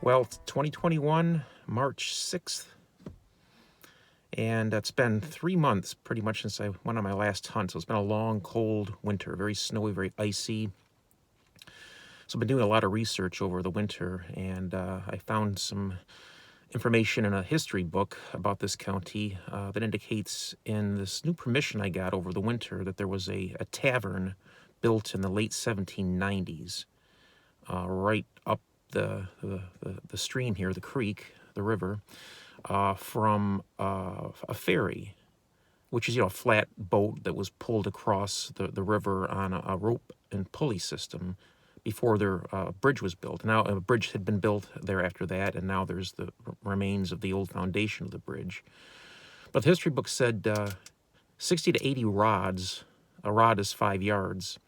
Well, it's 2021, March 6th, and it's been 3 months pretty much since I went on my last hunt. So it's been a long, cold winter, very snowy, very icy. So I've been doing a lot of research over the winter, and I found some information in a history book about this county that indicates in this new permission I got over the winter that there was a tavern built in the late 1790s right up the stream here, the creek, the river, from a ferry, which is, a flat boat that was pulled across the river on a rope and pulley system before their bridge was built. Now, a bridge had been built there after that, and now there's the remains of the old foundation of the bridge. But the history book said 60 to 80 rods, a rod is 5 yards,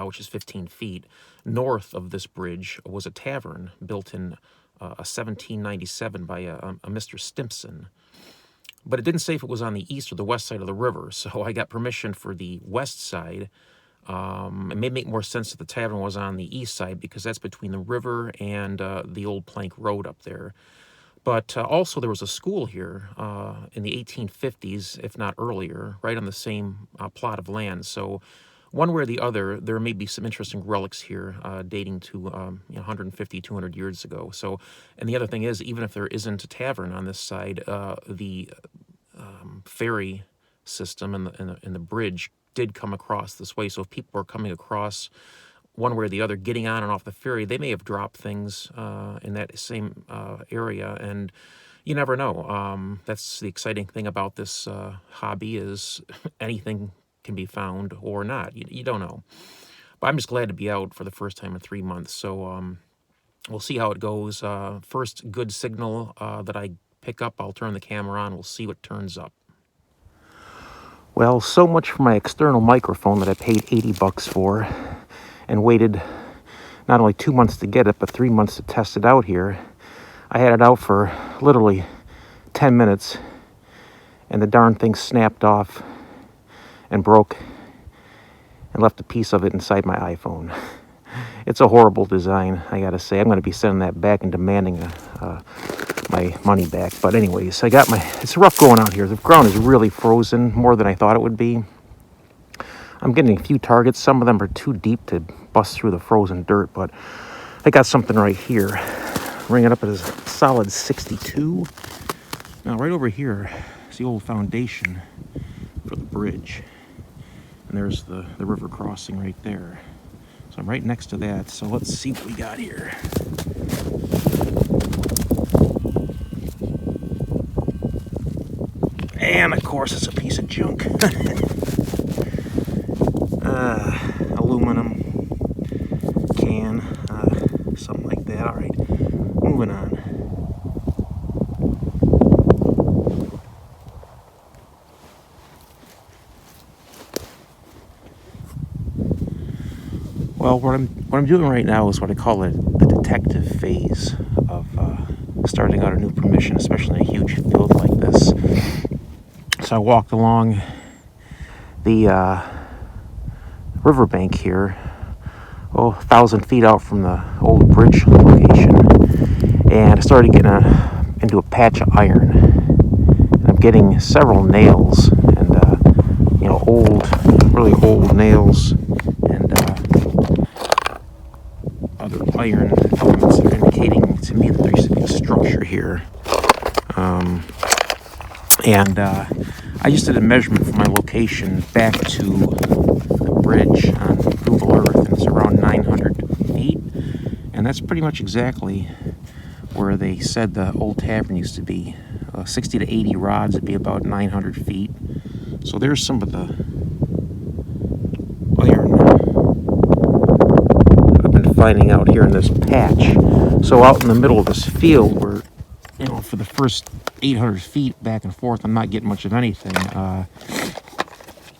which is 15 feet, north of this bridge was a tavern built in 1797 by a Mr. Stimpson. But it didn't say if it was on the east or the west side of the river, so I got permission for the west side. It may make more sense if the tavern was on the east side because that's between the river and the old plank road up there. But also there was a school here in the 1850s, if not earlier, right on the same plot of land. So one way or the other, there may be some interesting relics here dating to 150, 200 years ago. So, and the other thing is, even if there isn't a tavern on this side, the ferry system and the bridge did come across this way. So if people are coming across one way or the other, getting on and off the ferry, they may have dropped things in that same area, and you never know. That's the exciting thing about this hobby is anything can be found or not. You don't know. But I'm just glad to be out for the first time in 3 months. So we'll see how it goes. First good signal that I pick up, I'll turn the camera on. We'll see what turns up. Well, so much for my external microphone that I paid $80 for and waited not only 2 months to get it, but 3 months to test it out here. I had it out for literally 10 minutes, and the darn thing snapped off and broke and left a piece of it inside my iPhone. It's a horrible design, I gotta say. I'm going to be sending that back and demanding my money back. But anyways, it's rough going out here. The ground is really frozen, more than I thought it would be. I'm getting a few targets. Some of them are too deep to bust through the frozen dirt, but I got something right here. Ringing up at a solid 62. Now, right over here is the old foundation for the bridge. And there's the river crossing right there. So I'm right next to that. So let's see what we got here. And of course, it's a piece of junk. Aluminum can, something like that. All right, moving on. Well, what I'm doing right now is what I call the detective phase of starting out a new permission, especially in a huge field like this. So I walked along the riverbank here, 1,000 feet out from the old bridge location, and I started getting into a patch of iron. And I'm getting several nails, and really old nails, and other iron elements that are indicating to me that there used to be a structure here. I just did a measurement from my location back to the bridge on Google Earth, and it's around 900 feet. And that's pretty much exactly where they said the old tavern used to be. 60 to 80 rods would be about 900 feet. So there's some of the iron that I've been finding out here in this patch. So out in the middle of this field where, for the first 800 feet back and forth, I'm not getting much of anything. Now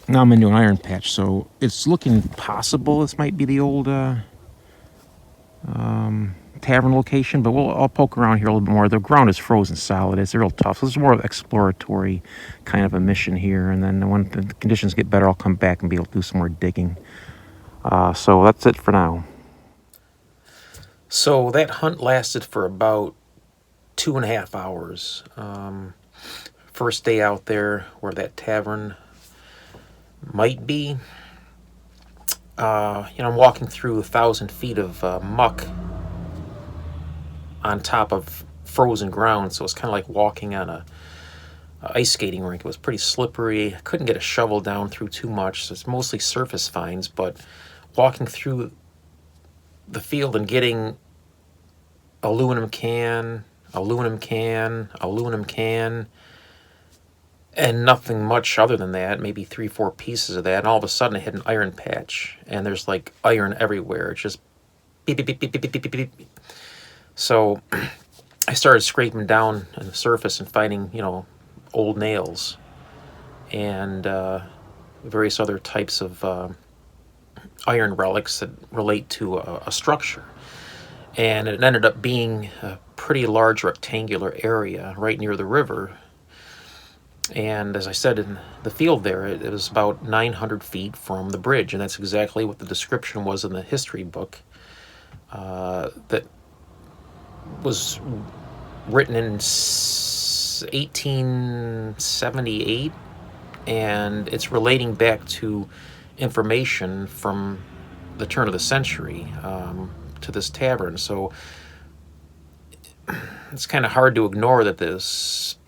I'm into an iron patch, so it's looking possible this might be the old tavern location, but I'll poke around here a little bit more. The ground is frozen solid. It's real tough. So it's more of an exploratory kind of a mission here, and then when the conditions get better, I'll come back and be able to do some more digging. So that's it for now. So that hunt lasted for about 2.5 hours. First day out there where that tavern might be, I'm walking through 1,000 feet of muck on top of frozen ground, so it's kind of like walking on a ice skating rink. It was pretty slippery. I couldn't get a shovel down through too much, so it's mostly surface finds, but walking through the field and getting aluminum can, aluminum can, aluminum can, and nothing much other than that, maybe 3-4 pieces of that, and all of a sudden I hit an iron patch, and there's like iron everywhere. It's just beep, beep, beep, beep, beep, beep, beep, beep. So I started scraping down on the surface and finding, old nails and various other types of iron relics that relate to a structure. And it ended up being a pretty large rectangular area right near the river. And as I said, in the field there, it was about 900 feet from the bridge, and that's exactly what the description was in the history book that was written in 1878, and it's relating back to information from the turn of the century to this tavern. So it's kind of hard to ignore that this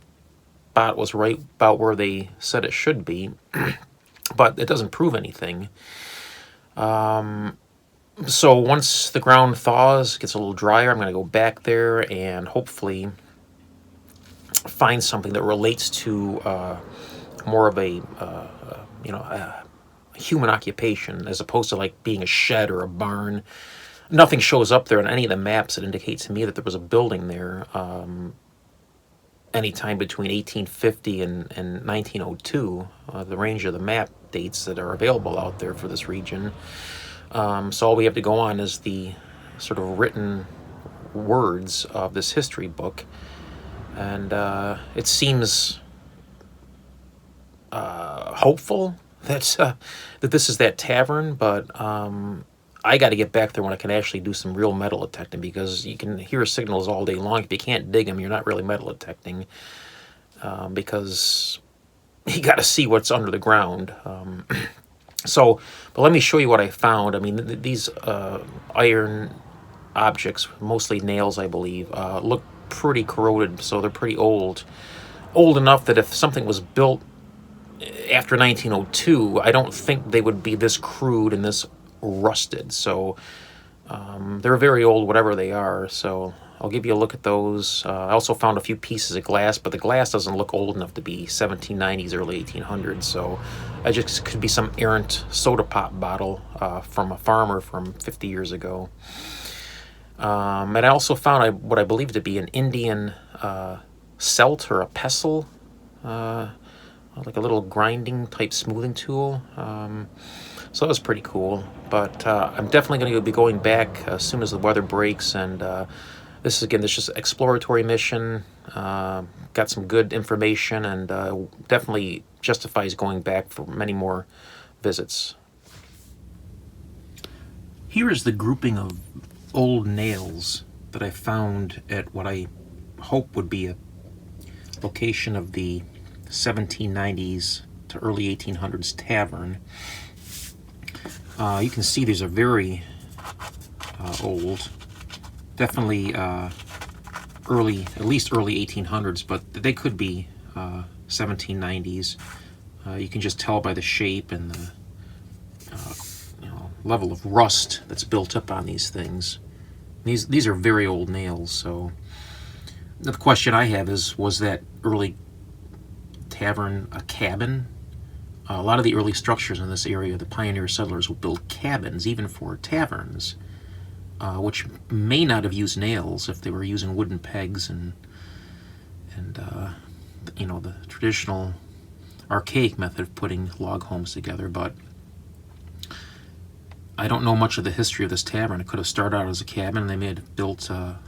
spot was right about where they said it should be, but it doesn't prove anything. So once the ground thaws, gets a little drier, I'm going to go back there and hopefully find something that relates to more of a human occupation, as opposed to like being a shed or a barn. Nothing shows up there on any of the maps that indicate to me that there was a building there anytime between 1850 and 1902, the range of the map dates that are available out there for this region. So all we have to go on is the sort of written words of this history book, and it seems hopeful that this is that tavern, but I got to get back there when I can actually do some real metal detecting, because you can hear signals all day long. If you can't dig them, you're not really metal detecting, because you got to see what's under the ground. But let me show you what I found. I mean, these iron objects, mostly nails, I believe, look pretty corroded, so they're pretty old. Old enough that if something was built after 1902, I don't think they would be this crude and this rusted. So they're very old, whatever they are. So I'll give you a look at those. I also found a few pieces of glass, but the glass doesn't look old enough to be 1790s, early 1800s. So it just could be some errant soda pop bottle from a farmer from 50 years ago. And I also found what I believe to be an Indian celt or a pestle, like a little grinding type smoothing tool. So that was pretty cool. But I'm definitely going to be going back as soon as the weather breaks. And this is just an exploratory mission. Got some good information, and definitely justifies going back for many more visits. Here is the grouping of old nails that I found at what I hope would be a location of the 1790s to early 1800s tavern. You can see these are very old, definitely early, at least early 1800s, but they could be 1790s. You can just tell by the shape and the level of rust that's built up on these things. These are very old nails. So the question I have is, was that early tavern a cabin? A lot of the early structures in this area, the pioneer settlers would build cabins, even for taverns, which may not have used nails if they were using wooden pegs and the traditional archaic method of putting log homes together. But I don't know much of the history of this tavern. It could have started out as a cabin, and they may have built a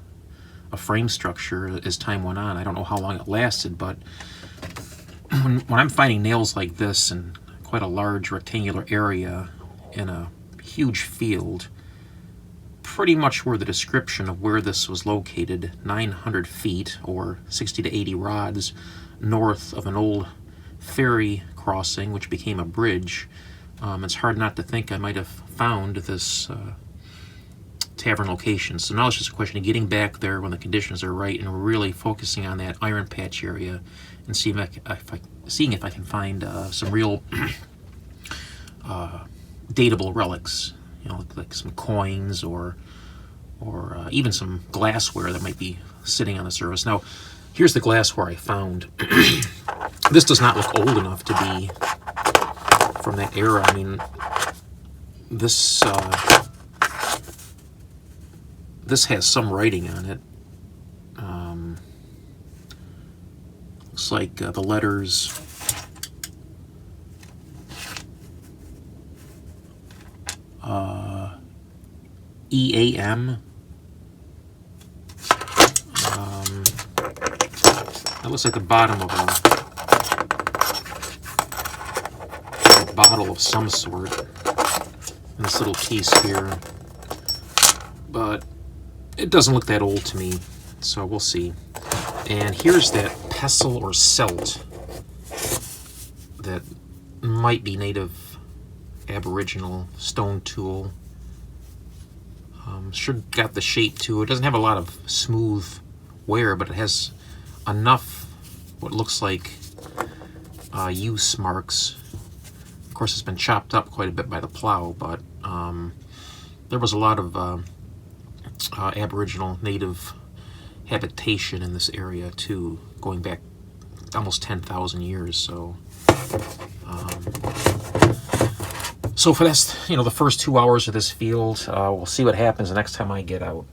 frame structure as time went on. I don't know how long it lasted, but when I'm finding nails like this in quite a large rectangular area in a huge field, pretty much where the description of where this was located, 900 feet or 60 to 80 rods north of an old ferry crossing, which became a bridge. It's hard not to think I might have found this tavern location. So now it's just a question of getting back there when the conditions are right and really focusing on that Iron Patch area and seeing if I can find some real datable relics, like some coins or even some glassware that might be sitting on the surface. Now, here's the glassware I found. This does not look old enough to be from that era. I mean, this has some writing on it. Looks like the letters EAM. That looks like the bottom of a bottle of some sort in this little piece here. But it doesn't look that old to me, so we'll see. And here's that pestle or celt that might be native Aboriginal stone tool. Sure got the shape too. It doesn't have a lot of smooth wear, but it has enough what looks like use marks. Of course, it's been chopped up quite a bit by the plow, but there was a lot of Aboriginal native habitation in this area too, going back almost 10,000 years. So for this, the first 2 hours of this field, we'll see what happens the next time I get out.